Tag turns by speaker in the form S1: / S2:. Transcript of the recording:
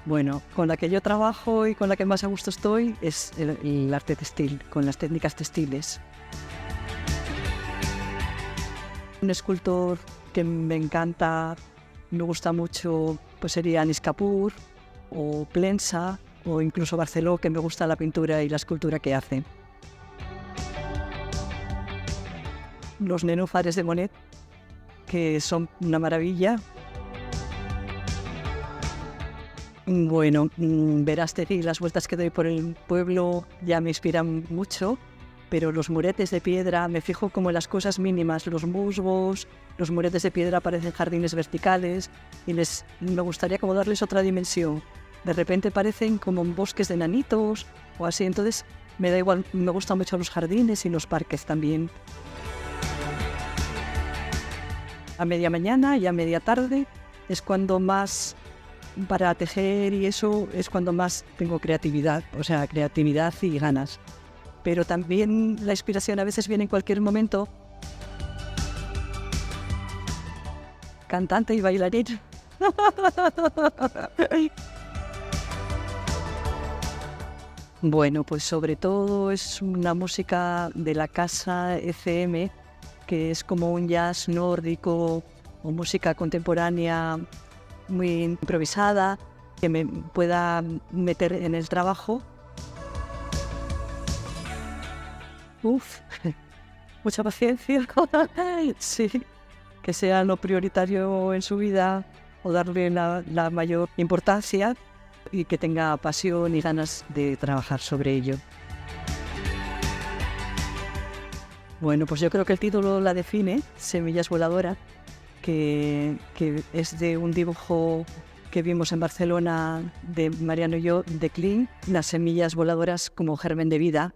S1: Bueno, con la que yo trabajo y con la que más a gusto estoy es el arte textil, con las técnicas textiles. Un escultor que me encanta, me gusta mucho, pues sería Anish Kapoor o Plensa o incluso Barceló, que me gusta la pintura y la escultura que hace. Los nenúfares de Monet, que son una maravilla. Bueno, Verástegui y las vueltas que doy por el pueblo ya me inspiran mucho, pero los muretes de piedra, me fijo como en las cosas mínimas, los musgos, los muretes de piedra parecen jardines verticales y me gustaría como darles otra dimensión. De repente parecen como bosques de enanitos o así, entonces me da igual, me gustan mucho los jardines y los parques también. A media mañana y a media tarde es cuando más, para tejer y eso, es cuando más tengo creatividad, o sea, creatividad y ganas. Pero también la inspiración a veces viene en cualquier momento. Cantante y bailarín. Bueno, pues sobre todo es una música de la casa ECM, que es como un jazz nórdico o música contemporánea muy improvisada, que me pueda meter en el trabajo. Uf, mucha paciencia. Sí, que sea lo prioritario en su vida o darle la mayor importancia y que tenga pasión y ganas de trabajar sobre ello. Bueno, pues yo creo que el título la define, Semillas voladoras, que es de un dibujo que vimos en Barcelona de Mariano y yo, de Kling, las semillas voladoras como germen de vida.